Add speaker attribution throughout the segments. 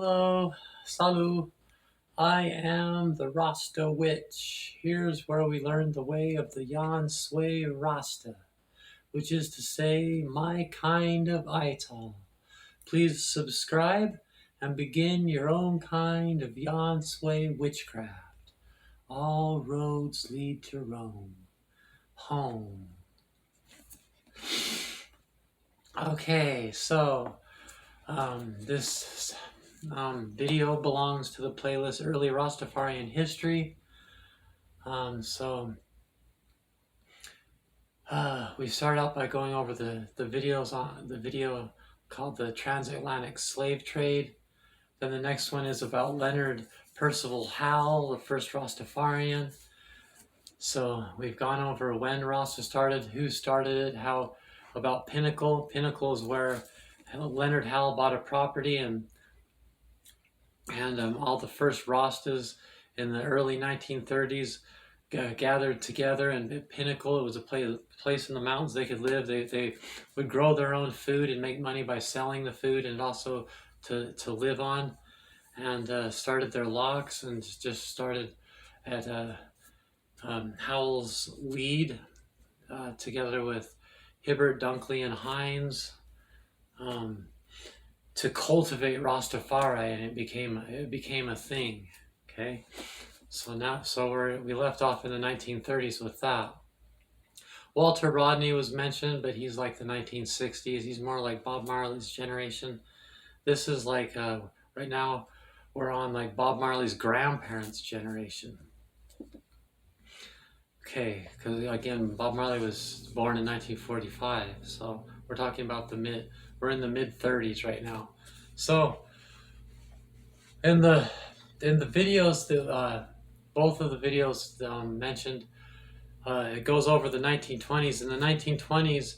Speaker 1: Hello, salut. I am the Rasta witch. Here's where we learn the way of the Yan Sui Rasta, which is to say, my kind of ital. Please subscribe and begin your own kind of Yan Sui witchcraft. All roads lead to Rome. Home. Okay, so this video belongs to the playlist Early Rastafarian History. We start out by going over the videos on the video called the Transatlantic Slave Trade. Then the next one is about Leonard Percival Howell, the first Rastafarian. So we've gone over when Rasta started, who started it, how about Pinnacle. Pinnacle is where Leonard Howell bought a property, and all the first Rastas in the early 1930s gathered together. And at Pinnacle, it was a place in the mountains they could live. They would grow their own food and make money by selling the food, and also to live on. And started their locks, and just started at Howell's lead, together with Hibbert, Dunkley, and Hines, to cultivate Rastafari, and it became a thing. Okay, so we left off in the 1930s with that. Walter Rodney was mentioned, but he's like the 1960s. He's more like Bob Marley's generation. This is like right now we're on like Bob Marley's grandparents' generation. Okay, because again, Bob Marley was born in 1945, so we're talking about we're in the mid-30s right now. So in the videos that both of the videos mentioned, it goes over the 1920s. In the 1920s,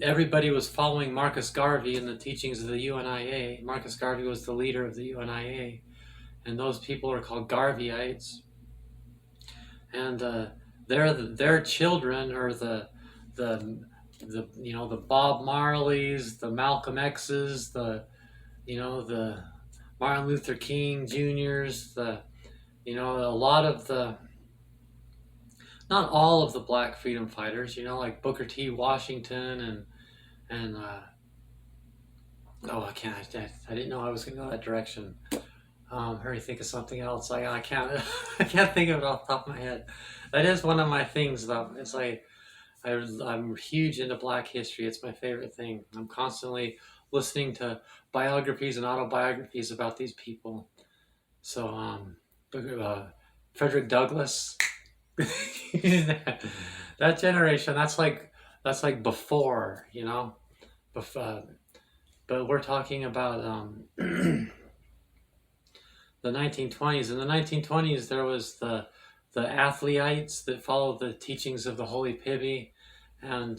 Speaker 1: everybody was following Marcus Garvey and the teachings of the UNIA. Marcus Garvey was the leader of the UNIA, and those people are called Garveyites. And their children are the Bob Marleys, the Malcolm X's, the Martin Luther King Juniors, a lot of not all of the Black freedom fighters, like Booker T. Washington and I didn't know I was gonna go that direction. Hurry, think of something else. I can't I can't think of it off the top of my head. That is one of my things, though. It's like I'm huge into Black history. It's my favorite thing. I'm constantly listening to biographies and autobiographies about these people. So Frederick Douglass, that generation. That's like before, before. But we're talking about the 1920s. In the 1920s, there was the Athleites that followed the teachings of the Holy Pibby, and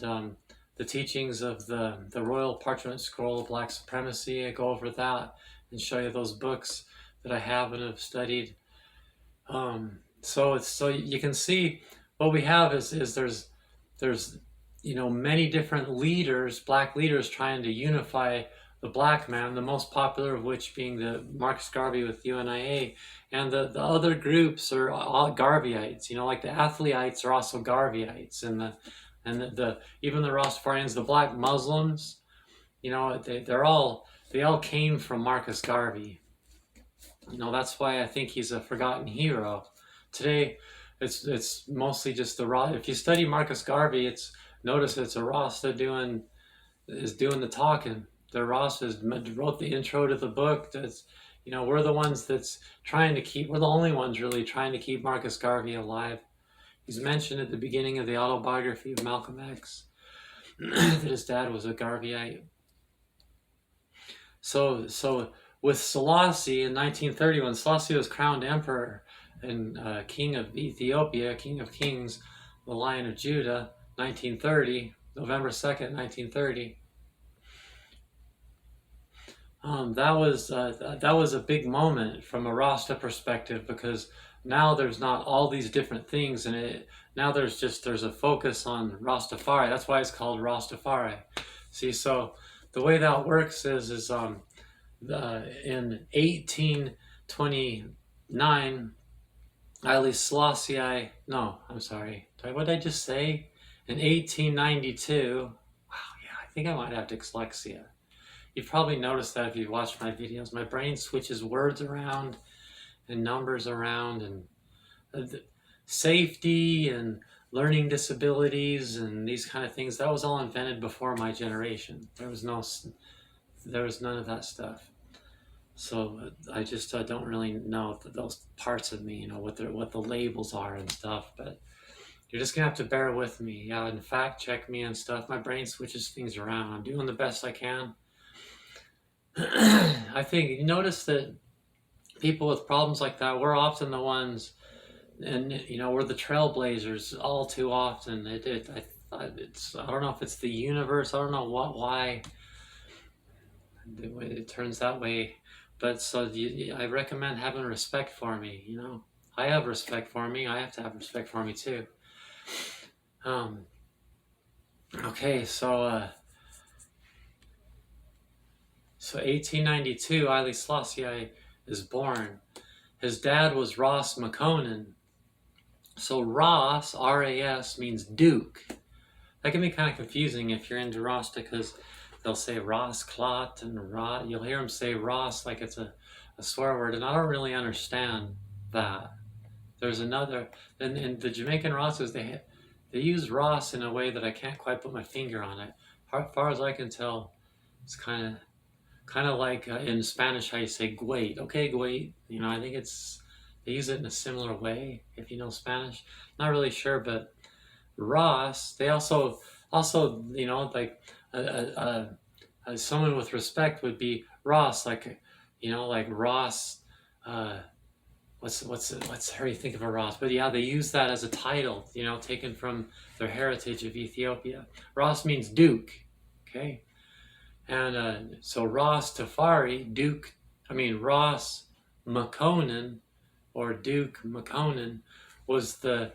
Speaker 1: the teachings of the Royal Parchment Scroll of Black Supremacy. I go over that and show you those books that I have and have studied. So you can see what we have is there's many different leaders, Black leaders, trying to unify the Black man, the most popular of which being the Marcus Garvey with UNIA, and the other groups are all Garveyites. Like the Athleites are also Garveyites, and even the Rastafarians, the Black Muslims, they all came from Marcus Garvey. That's why I think he's a forgotten hero. Today, it's mostly just the if you study Marcus Garvey, notice it's a Rasta doing the talking. The Rastas wrote the intro to the book. We're the ones we're the only ones really trying to keep Marcus Garvey alive. He's mentioned at the beginning of the autobiography of Malcolm X that his dad was a Garveyite. So with Selassie in 1930, when Selassie was crowned emperor and king of Ethiopia, king of kings, the Lion of Judah, 1930, November 2nd, 1930. That was a big moment from a Rasta perspective, because now there's not all these different things, and now there's a focus on Rastafari. That's why it's called Rastafari. See, so the way that works is In 1829, Haile Selassie, no, I'm sorry. What did I just say? In 1892, wow, yeah, I think I might have dyslexia. You've probably noticed that if you watch my videos. My brain switches words around and numbers around, and safety and learning disabilities and these kind of things, that was all invented before my generation. There was none of that stuff. So I just don't really know those parts of me, what the labels are and stuff. But you're just gonna have to bear with me, yeah, and fact check me and stuff. My brain switches things around. I'm doing the best I can. I think you notice that people with problems like that, we're often the ones, and we're the trailblazers all too often. I don't know if it's the universe. I don't know why it turns that way. But so I recommend having respect for me. I have respect for me. I have to have respect for me too. Okay, so 1892, Haile Selassie is born. His dad was Ross McConan. So Ross, R-A-S, means Duke. That can be kind of confusing if you're into Rasta, because they'll say Ross Clot and you'll hear them say Ross like it's a swear word, and I don't really understand that. There's another, and the Jamaican Rastas, they use Ross in a way that I can't quite put my finger on it. As far as I can tell, it's kind of like in Spanish how you say "guait." Okay, guait. I think they use it in a similar way. If you know Spanish, not really sure, but Ross. They also like someone with respect would be Ross, like like Ross. What's how do you think of a Ross? But yeah, they use that as a title, taken from their heritage of Ethiopia. Ross means Duke. Okay. And so Ross Tafari, Ross McConan, or Duke McConan, was the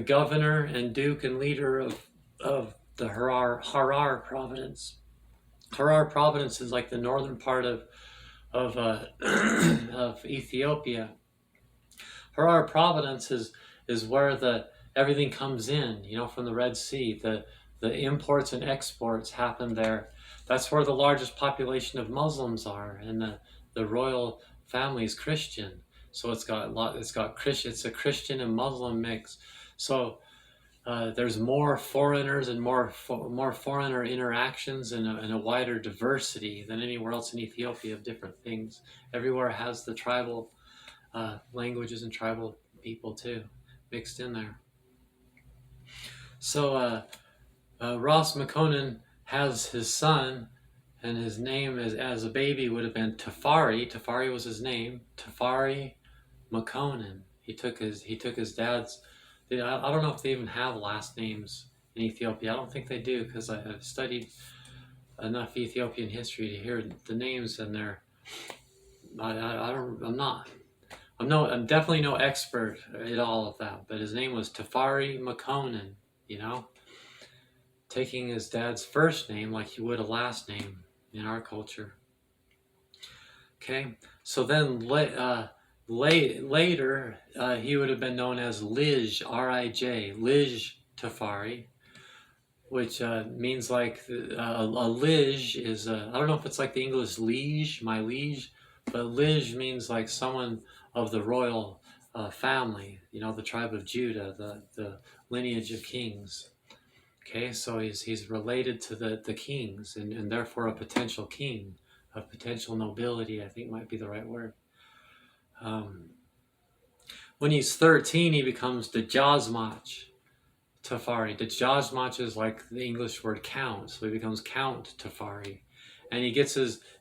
Speaker 1: governor and duke and leader of the Harar province. Harar province is like the northern part of of Ethiopia. Harar province is where everything comes in, from the Red Sea. The imports and exports happen there. That's where the largest population of Muslims are, and the royal family is Christian. So it's a Christian and Muslim mix. So there's more foreigners and more foreigner interactions, and a wider diversity than anywhere else in Ethiopia of different things. Everywhere has the tribal languages and tribal people too mixed in there. So Ross McConan has his son, and his name as a baby would have been Tafari. Tafari was his name. Tafari McConan. He took his dad's. I don't know if they even have last names in Ethiopia. I don't think they do, because I've studied enough Ethiopian history to hear the names, and I'm definitely no expert at all of that. But his name was Tafari McConan. Taking his dad's first name like you would a last name in our culture. Okay, so then later, he would have been known as Lij, R-I-J, Lij Tafari, which means like a Lij is, I don't know if it's like the English liege, my liege, but Lij means like someone of the royal family, the tribe of Judah, the lineage of kings. Okay, so he's related to the kings, and therefore a potential king, of potential nobility, I think might be the right word. When he's 13, he becomes the Jazmach Tafari. The Jazmach is like the English word count, so he becomes Count Tafari. And at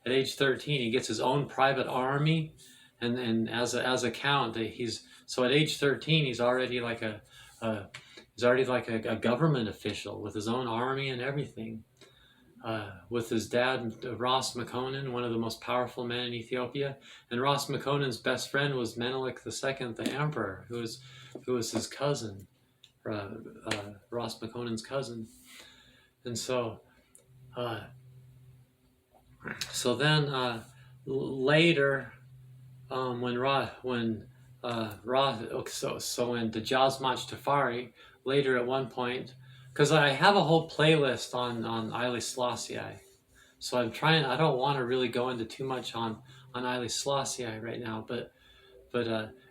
Speaker 1: age 13, he gets his own private army, and as a count, at age 13, he's already like a government official with his own army and everything. With his dad, Ross McConan, one of the most powerful men in Ethiopia. And Ross McConan's best friend was Menelik II, the emperor, who was his cousin, Ross McConan's cousin. And so then Later, when so in the Jazmach Tafari, later at one point, because I have a whole playlist on Haile Selassie. So I don't want to really go into too much on Haile Selassie right now, but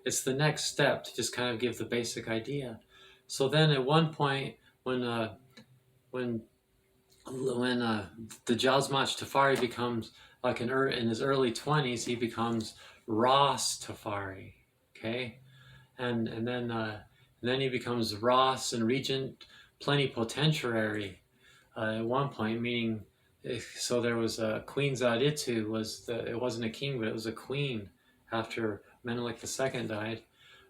Speaker 1: it's the next step to just kind of give the basic idea. So then at one point, when when the Jazmach Tafari becomes like in his early 20s, he becomes Ras Tafari, okay, and then he becomes Ras and Regent Plenipotentiary at one point, meaning so there was a Queen Zaditu it wasn't a king but it was a queen after Menelik II died.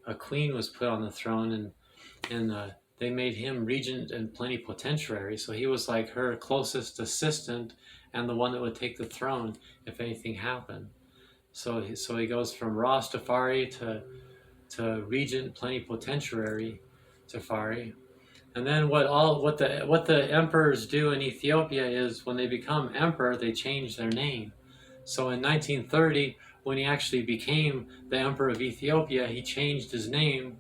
Speaker 1: A queen was put on the throne, and they made him regent and plenipotentiary. So he was like her closest assistant and the one that would take the throne if anything happened. So he goes from Rastafari to regent plenipotentiary Tafari. And then what the emperors do in Ethiopia is when they become emperor, they change their name. So in 1930, when he actually became the emperor of Ethiopia, he changed his name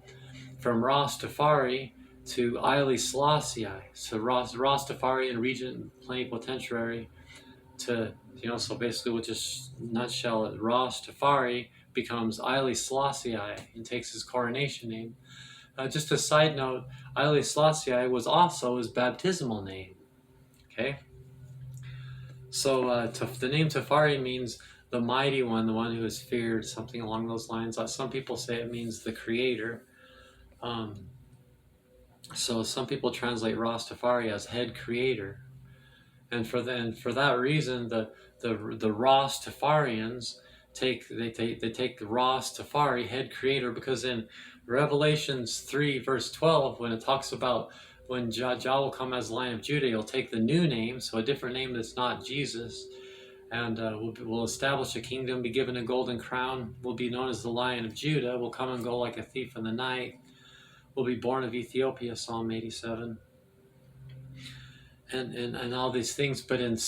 Speaker 1: from Rastafari to Haile Selassie. So Rastafari and regent plenipotentiary to, so basically we'll just nutshell it. Rastafari becomes Haile Selassie and takes his coronation name. Just a side note, Haile Selassie was also his baptismal name. Okay? So the name Tafari means the mighty one, the one who is feared, something along those lines. Some people say it means the creator. So some people translate Rastafari as head creator. And for that reason, the Rastafarians take the Rastafari, head creator, because in Revelations 3 verse 12, when it talks about when Jah will come as Lion of Judah, he'll take the new name, so a different name that's not Jesus, and will establish a kingdom, be given a golden crown, will be known as the Lion of Judah, will come and go like a thief in the night, will be born of Ethiopia, Psalm 87. And all these things, but in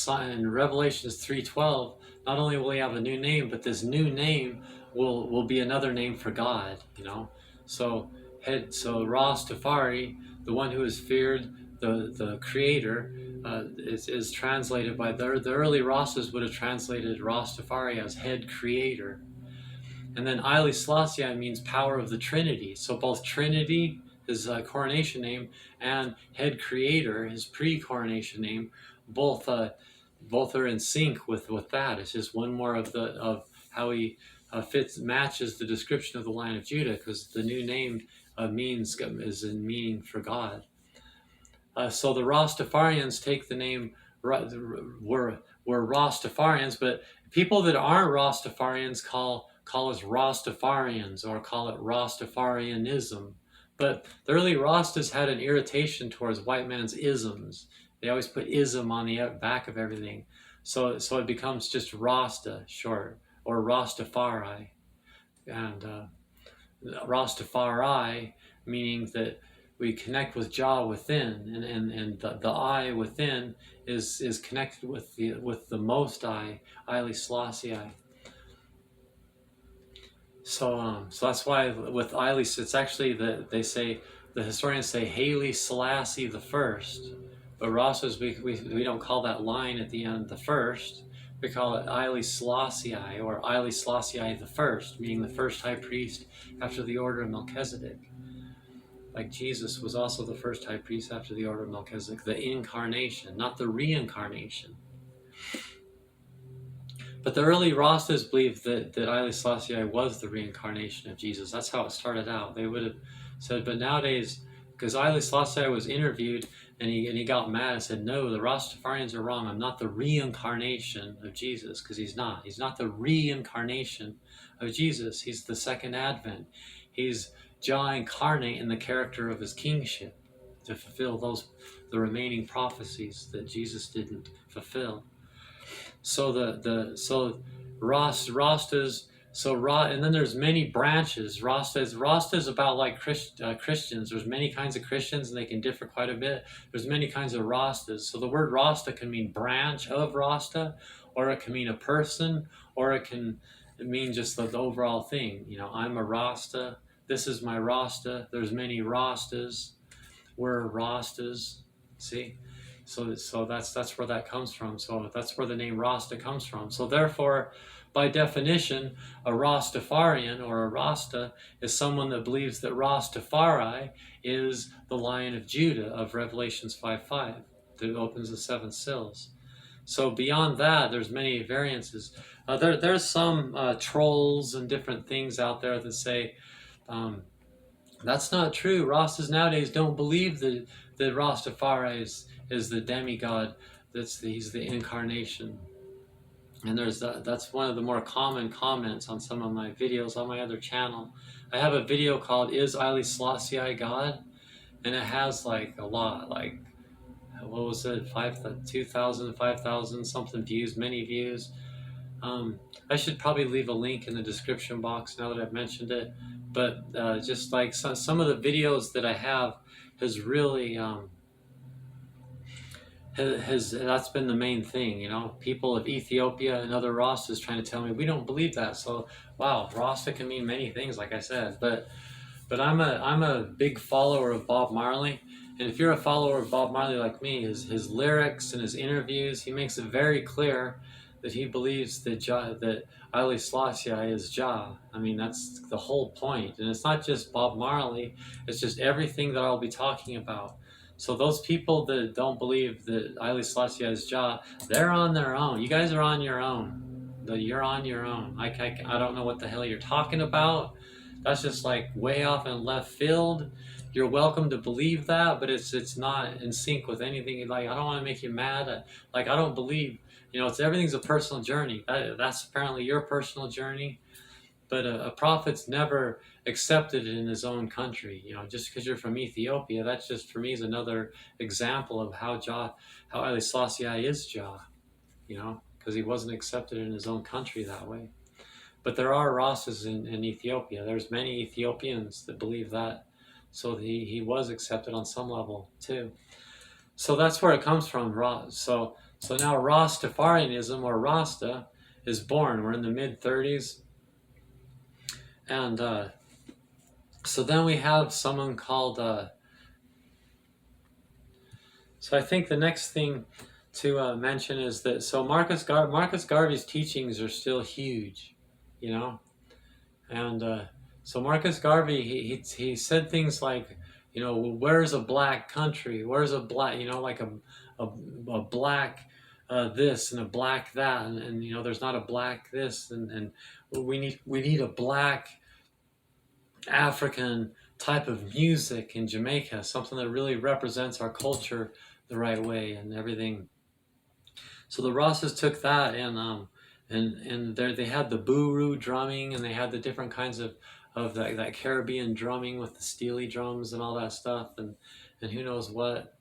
Speaker 1: Revelations 3:12, not only will he have a new name, but this new name will be another name for God. So Rastafari, the one who is feared, the creator, is translated by the early Rastas would have translated Rastafari as head creator, and then Haile Selassie means power of the Trinity. So both Trinity, his coronation name, and head creator, his pre-coronation name, both are in sync with that. It's just one more of how he matches the description of the Lion of Judah, because the new name is in meaning for God. So the Rastafarians take the name, were Rastafarians, but people that aren't Rastafarians call us Rastafarians or call it Rastafarianism. But the early Rastas had an irritation towards white man's isms. They always put ism on the back of everything. So it becomes just Rasta short, or Rastafari. And Rastafari meaning that we connect with Jah within, and the I within is connected with the Most I, Haile Selassie. So that's why with Haile, it's actually the historians say Haile Selassie the first, but Rastas we don't call that line at the end the first. We call it Haile Selassie or Haile Selassie the first, meaning the first high priest after the order of Melchizedek. Like Jesus was also the first high priest after the order of Melchizedek, the incarnation, not the reincarnation. But the early Rastas believed that Haile Selassie was the reincarnation of Jesus. That's how it started out. They would have said, but nowadays, because Haile Selassie was interviewed and he got mad and said, no, the Rastafarians are wrong. I'm not the reincarnation of Jesus, because he's not. He's not the reincarnation of Jesus. He's the second advent. He's Jah incarnate in the character of his kingship to fulfill the remaining prophecies that Jesus didn't fulfill. So Rastas. And then there's many branches. Rastas about like Christians. There's many kinds of Christians, and they can differ quite a bit. There's many kinds of Rastas. So the word Rasta can mean branch of Rasta, or it can mean a person, or it can mean just the overall thing. I'm a Rasta. This is my Rasta. There's many Rastas. We're Rastas. See, so that's where that comes from. So that's where the name Rasta comes from. So therefore, by definition, a Rastafarian or a Rasta is someone that believes that Rastafari is the Lion of Judah of Revelations 5:5 that opens the seven seals. So beyond that, there's many variances. There's some trolls and different things out there that say um, that's not true. Rastas nowadays don't believe that Rastafari is the demigod. He's the incarnation. And that's one of the more common comments on some of my videos on my other channel. I have a video called "Is Haile Selassie God?" and it has like a lot, like what was it, 2,000, 5,000 something views, many views. I should probably leave a link in the description box now that I've mentioned it. But just like some of the videos that I have has really that's been the main thing. People of Ethiopia and other Rastas trying to tell me we don't believe that. So wow, Rasta can mean many things, like I said. But I'm a big follower of Bob Marley. And if you're a follower of Bob Marley like me, his lyrics and his interviews, he makes it very clear that he believes that Haile Selassie is Jah. I mean, that's the whole point. And it's not just Bob Marley, it's just everything that I'll be talking about. So those people that don't believe that Haile Selassie is Jah, they're on their own. You guys are on your own. You're on your own. I don't know what the hell you're talking about. That's just like way off in left field. You're welcome to believe that, but it's not in sync with anything. Like, I don't want to make you mad. I don't believe, everything's a personal journey. That's apparently your personal journey. But a prophet's never accepted in his own country. Just because you're from Ethiopia, that's just, for me, is another example of how Haile Selassie is Jah, because he wasn't accepted in his own country that way. But there are Rastas in Ethiopia. There's many Ethiopians that believe that. So he was accepted on some level too. So that's where it comes from. So now Rastafarianism, or Rasta, is born. We're in the mid-30s. And so then we have someone called... so I think the next thing to mention is that... So Marcus Garvey's teachings are still huge, And... so Marcus Garvey, he said things like, where's a black country? Where's a black, like a black this and a black that, and there's not a black this, and we need a black African type of music in Jamaica, something that really represents our culture the right way and everything. So the Rastas took that and there they had the booroo drumming, and they had the different kinds of that Caribbean drumming with the steely drums and all that stuff, and who knows what.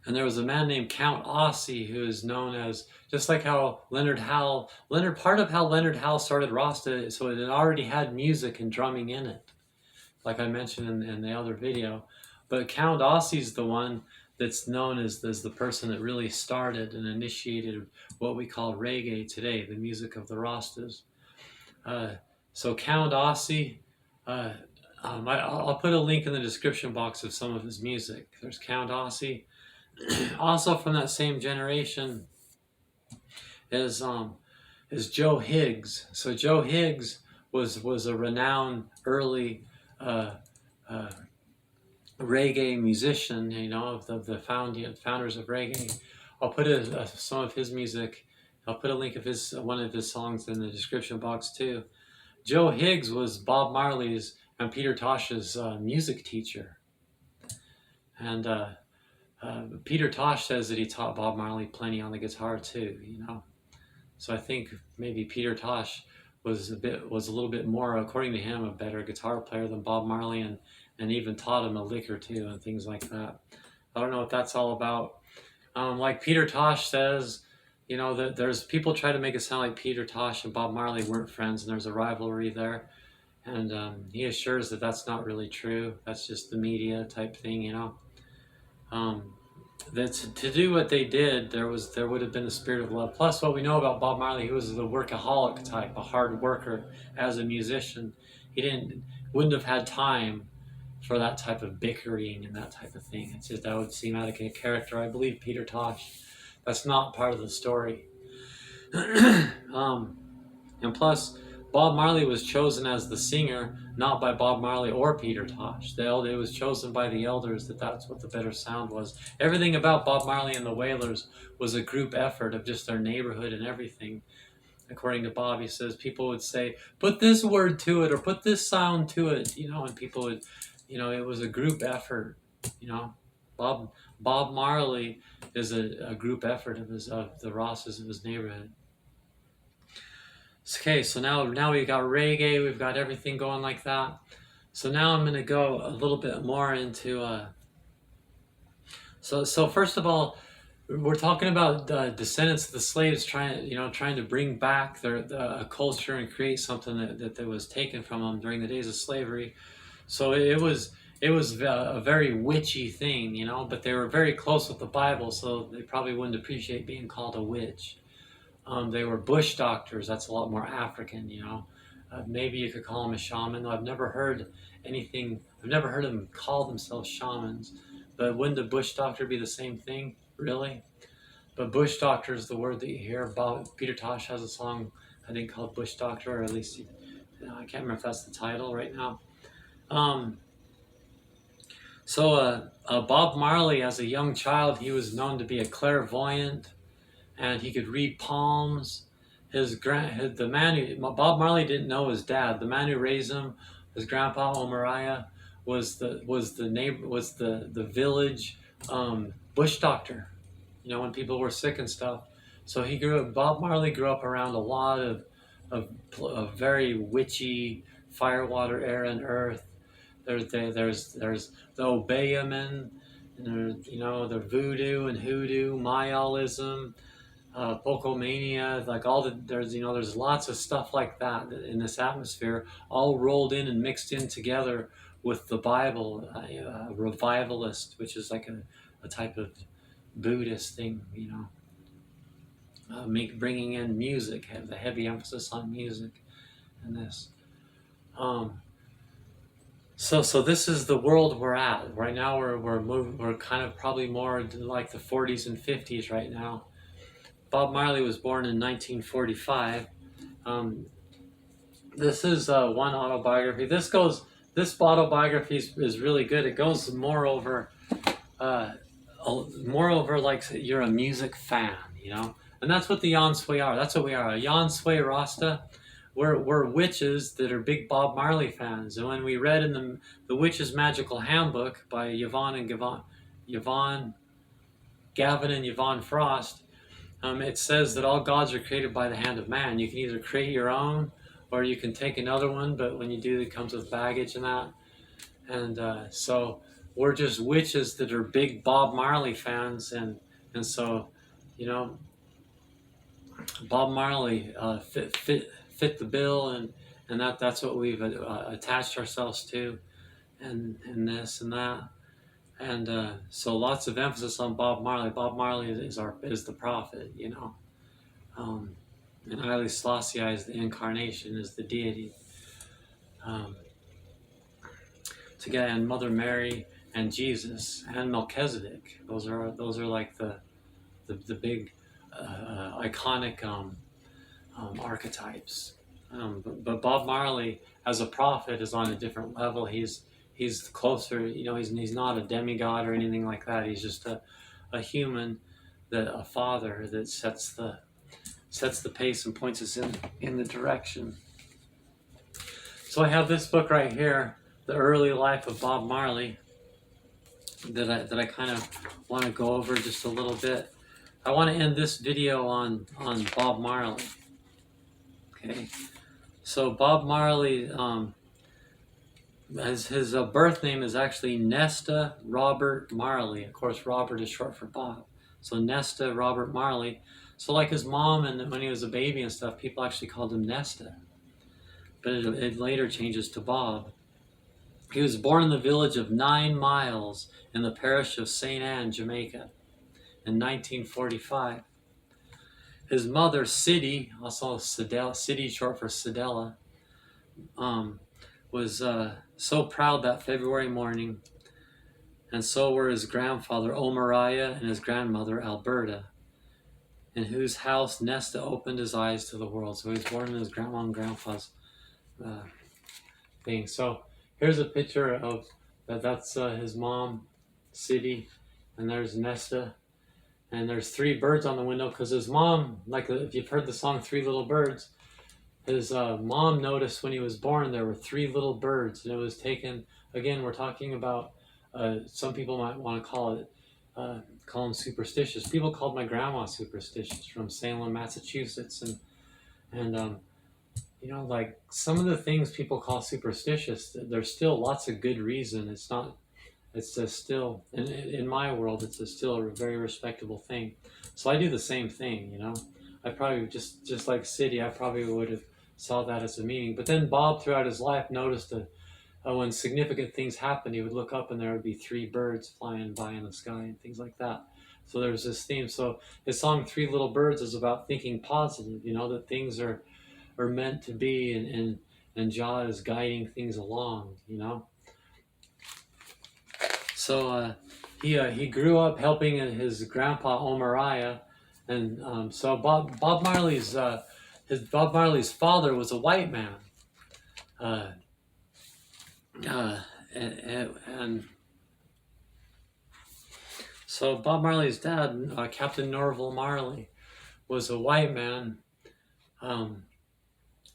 Speaker 1: And there was a man named Count Ossie, who is known as, just like how part of how Leonard Howe started Rasta, so it already had music and drumming in it, like I mentioned in the other video. But Count Ossie's the one that's known as the person that really started and initiated what we call reggae today, the music of the Rastas. So Count Ossie, I'll put a link in the description box of some of his music. There's Count Ossie. Also from that same generation is Joe Higgs. So Joe Higgs was a renowned early reggae musician, of the founders of reggae. I'll put some of his music. I'll put a link of one of his songs in the description box too. Joe Higgs was Bob Marley's and Peter Tosh's music teacher. And Peter Tosh says that he taught Bob Marley plenty on the guitar too, So I think maybe Peter Tosh was a little bit more, according to him, a better guitar player than Bob Marley, and even taught him a lick or two and things like that. I don't know what that's all about. Like Peter Tosh says, that there's people try to make it sound like Peter Tosh and Bob Marley weren't friends and there's a rivalry there. And he assures that that's not really true. That's just the media type thing, that to do what they did, there would have been a spirit of love. Plus, what we know about Bob Marley, he was the workaholic type, a hard worker as a musician. He wouldn't have had time for that type of bickering and that type of thing. It's just that would seem out of character. I believe Peter Tosh. That's not part of the story. um, and plus, Bob Marley was chosen as the singer, not by Bob Marley or Peter Tosh. It was chosen by the elders that's what the better sound was. Everything about Bob Marley and the Wailers was a group effort of just their neighborhood and everything. According to Bob, he says people would say, put this word to it or put this sound to it, and people would, it was a group effort, you know. Bob Marley is a group effort of the Rosses of his neighborhood. Okay, so now we've got reggae, we've got everything going like that. So now I'm going to go a little bit more into. So first of all, we're talking about descendants of the slaves trying to bring back their culture and create something that was taken from them during the days of slavery. So it was a very witchy thing, but they were very close with the Bible, so they probably wouldn't appreciate being called a witch. They were bush doctors. That's a lot more African, maybe you could call them a shaman. I've never heard them call themselves shamans, but wouldn't a bush doctor be the same thing, really? But bush doctor is the word that you hear about. Peter Tosh has a song, I think, called Bush Doctor, or at least, I can't remember if that's the title right now. So Bob Marley, as a young child, he was known to be a clairvoyant, and he could read palms. Bob Marley didn't know his dad. The man who raised him, his grandpa Omariah, was the village bush doctor. When people were sick and stuff. So Bob Marley grew up around a lot of very witchy fire, water, air, and earth. There's the Obeahman, and the voodoo and hoodoo, Mayaism, Pocomania, like there's lots of stuff like that in this atmosphere, all rolled in and mixed in together with the Bible, revivalist, which is like a type of Buddhist thing, bringing in music, have the heavy emphasis on music, and this. So this is the world we're at right now. We're kind of probably more like the 40s and 50s right now. Bob Marley was born in 1945. This is one autobiography. This autobiography is really good. It goes more over like you're a music fan, and that's what the Yan Sui are. That's what we are, a Yan Sui Rasta. We're witches that are big Bob Marley fans. And when we read in the Witch's Magical Handbook by Gavin and Yvonne Frost, it says that all gods are created by the hand of man. You can either create your own, or you can take another one, but when you do, it comes with baggage and that. And so we're just witches that are big Bob Marley fans, and so, Bob Marley fit the bill, and that's what we've attached ourselves to, and this and that. And so lots of emphasis on Bob Marley. Bob Marley is the prophet, and Haile Selassie is the incarnation, is the deity. Together, and Mother Mary and Jesus and Melchizedek. Those are like the big iconic archetypes. But Bob Marley, as a prophet, is on a different level. He's closer, he's not a demigod or anything like that. He's just a human, a father that sets the pace and points us in the direction. So I have this book right here, The Early Life of Bob Marley, that I kind of want to go over just a little bit. I want to end this video on Bob Marley. Okay, so Bob Marley, his birth name is actually Nesta Robert Marley. Of course, Robert is short for Bob. So Nesta Robert Marley. So like his mom, and when he was a baby and stuff, people actually called him Nesta. But it later changes to Bob. He was born in the village of 9 Miles in the parish of St. Anne, Jamaica. in 1945. His mother, Siddy, also Sidella, Siddy short for Sidella, was so proud that February morning, and so were his grandfather, Omariah, and his grandmother, Alberta, in whose house Nesta opened his eyes to the world. So he was born in his grandma and grandpa's thing. So here's a picture of that's his mom, Siddy, and there's Nesta. And there's 3 birds on the window because his mom, like if you've heard the song 3 Little Birds, his mom noticed when he was born there were 3 little birds, and it was taken, again, we're talking about, some people might want to call them superstitious. People called my grandma superstitious from Salem, Massachusetts. And you know, like some of the things people call superstitious, there's still lots of good reason. It's just still, in my world, it's still a very respectable thing. So I do the same thing, you know. I probably, just like Siddy, I probably would have saw that as a meaning. But then Bob, throughout his life, noticed that when significant things happened, he would look up and there would be 3 birds flying by in the sky and things like that. So there's this theme. So his song 3 Little Birds is about thinking positive, you know, that things are meant to be, and Jah is guiding things along, you know. So he grew up helping his grandpa Omariah, and so Bob Marley's father was a white man, and so Bob Marley's dad, Captain Norval Marley, was a white man.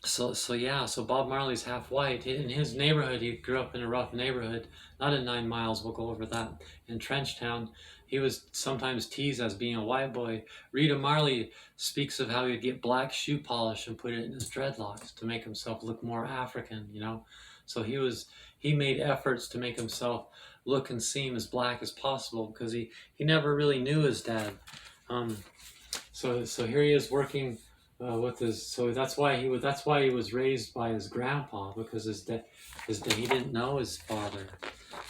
Speaker 1: So Bob Marley's half white. In his neighborhood, he grew up in a rough neighborhood, not in 9 Miles, we'll go over that, in Trenchtown. He was sometimes teased as being a white boy. Rita Marley speaks of how he'd get black shoe polish and put it in his dreadlocks to make himself look more African, you know. So he made efforts to make himself look and seem as black as possible because he never really knew his dad. So here he is working with his, so that's why he was raised by his grandpa, because he didn't know his father.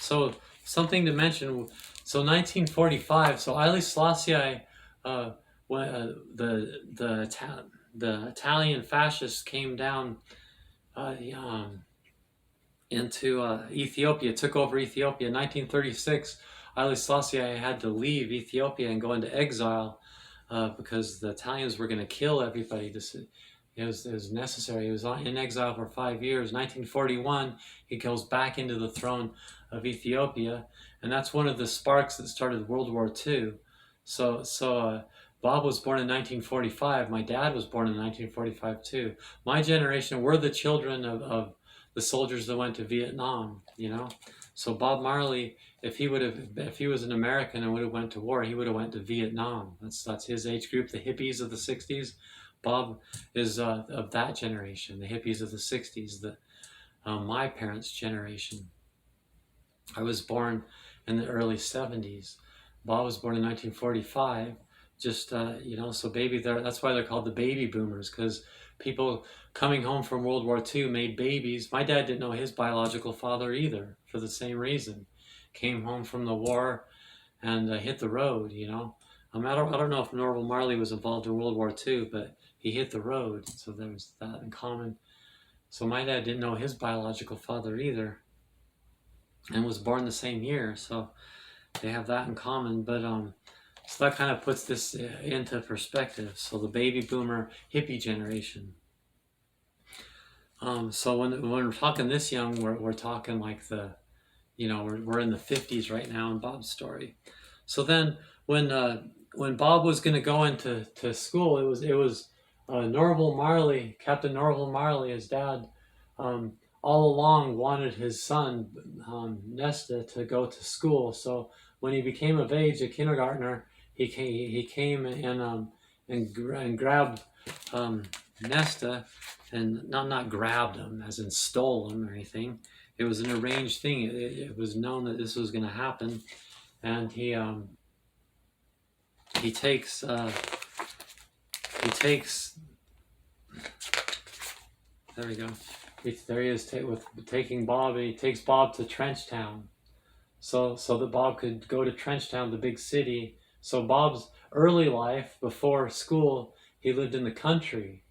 Speaker 1: So something to mention. So 1945. So Haile Selassie, when the Italian fascists came down into Ethiopia, took over Ethiopia in 1936. Haile Selassie had to leave Ethiopia and go into exile. Because the Italians were going to kill everybody. It was necessary. He was in exile for 5 years. 1941, he goes back into the throne of Ethiopia, and that's one of the sparks that started World War II. So Bob was born in 1945. My dad was born in 1945 too. My generation, we're the children of the soldiers that went to Vietnam, you know. So Bob Marley, if he was an American and would have went to war, he would have went to Vietnam. That's his age group, the hippies of the 60s. Bob is of that generation, the hippies of the 60s, my parents' generation. I was born in the early 70s. Bob was born in 1945. Just, you know, so that's why they're called the baby boomers, because people coming home from World War II made babies. My dad didn't know his biological father either, for the same reason. Came home from the war and hit the road, you know. I don't know if Norval Marley was involved in World War II, but he hit the road, so there was that in common. So my dad didn't know his biological father either, and was born the same year, so they have that in common. But so that kind of puts this into perspective. So the baby boomer hippie generation. So when we're talking this young, we're talking like we're in the 50s right now in Bob's story. So then when Bob was going to go into school, it was Norval Marley, Captain Norval Marley, his dad, all along wanted his son Nesta to go to school. So when he became of age, a kindergartner, he came and grabbed Nesta, and not grabbed him as in stole him or anything. It was an arranged thing. It was known that this was going to happen, and he takes there we go. There he is taking Bob, and he takes Bob to Trenchtown, so that Bob could go to Trenchtown, the big city, So Bob's early life before school, he lived in the country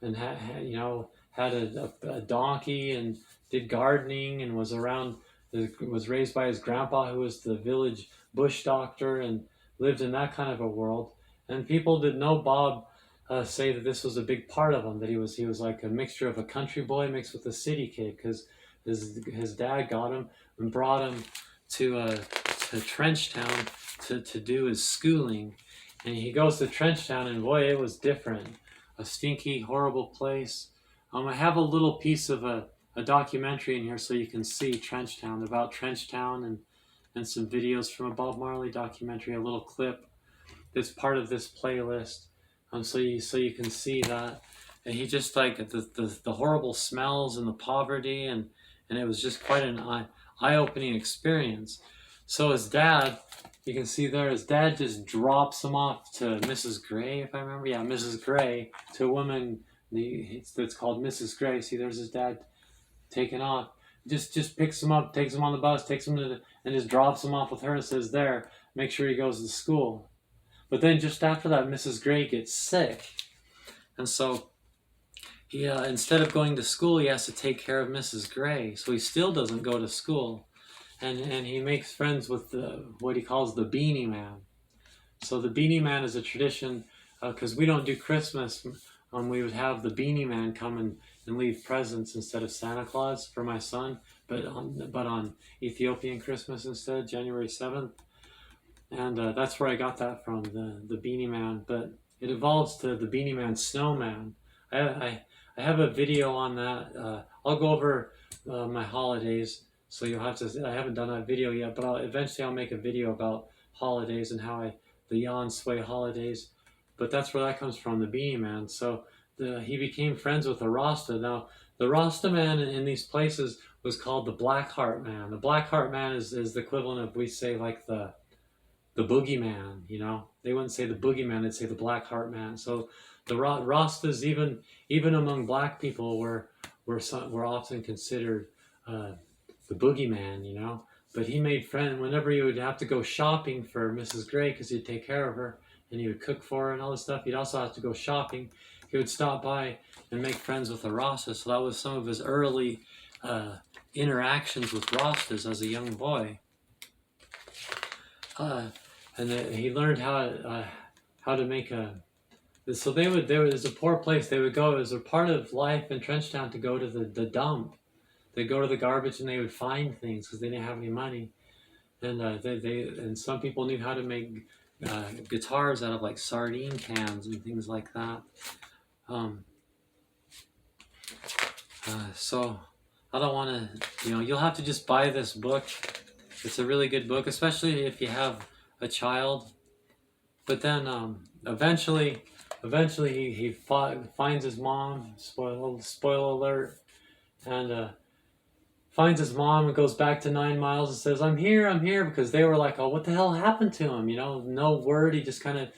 Speaker 1: and had a donkey and did gardening and was around. Was raised by his grandpa, who was the village bush doctor, and lived in that kind of a world. And people that know Bob say that this was a big part of him. That he was like a mixture of a country boy mixed with a city kid, because his dad got him and brought him to Trenchtown to do his schooling. And he goes to Trenchtown, and boy, it was different. A stinky, horrible place. I have a little piece of a documentary in here so you can see Trenchtown, about Trenchtown, and some videos from a Bob Marley documentary, a little clip that's part of this playlist. So you can see that. And he just like the horrible smells and the poverty, and it was just quite an eye-opening experience. So his dad, you can see there, his dad just drops him off to Mrs. Gray, if I remember. Yeah, Mrs. Gray, to a woman that's called Mrs. Gray. See, there's his dad taking off. Just picks him up, takes him on the bus, takes him and just drops him off with her and says, there, make sure he goes to school. But then just after that, Mrs. Gray gets sick. And so he, instead of going to school, he has to take care of Mrs. Gray. So he still doesn't go to school. And he makes friends with what he calls the Beanie Man. So the Beanie Man is a tradition, because we don't do Christmas. We would have the Beanie Man come and leave presents instead of Santa Claus for my son, but on Ethiopian Christmas instead, January 7th. And that's where I got that from, the Beanie Man. But it evolves to the Beanie Man Snowman. I have a video on that. I'll go over my holidays. So you'll have to, I haven't done that video yet, but eventually I'll make a video about holidays and how the Yan Sway holidays. But that's where that comes from, the Beanie Man. So he became friends with the Rasta. Now, the Rasta man in these places was called the Black Heart Man. The Black Heart Man is the equivalent of, we say, like the boogeyman, you know? They wouldn't say the boogeyman, they'd say the Black Heart Man. So the Rastas, even among black people, were often considered the boogeyman, you know. But he made friends whenever he would have to go shopping for Mrs. Gray, because he'd take care of her and he would cook for her and all this stuff. He'd also have to go shopping. He would stop by and make friends with the Rasta. So that was some of his early interactions with Rastas as a young boy. And he learned how to make a. So there's a poor place they would go. It was a part of life in Trenchtown to go to the dump. They'd go to the garbage and they would find things because they didn't have any money. And and some people knew how to make guitars out of like sardine cans and things like that. So I don't want to, you'll have to just buy this book. It's a really good book, especially if you have a child. But then eventually he finds his mom. Spoiler alert, and finds his mom and goes back to 9 Miles and says, I'm here, because they were like, oh, what the hell happened to him? No word. He just kind of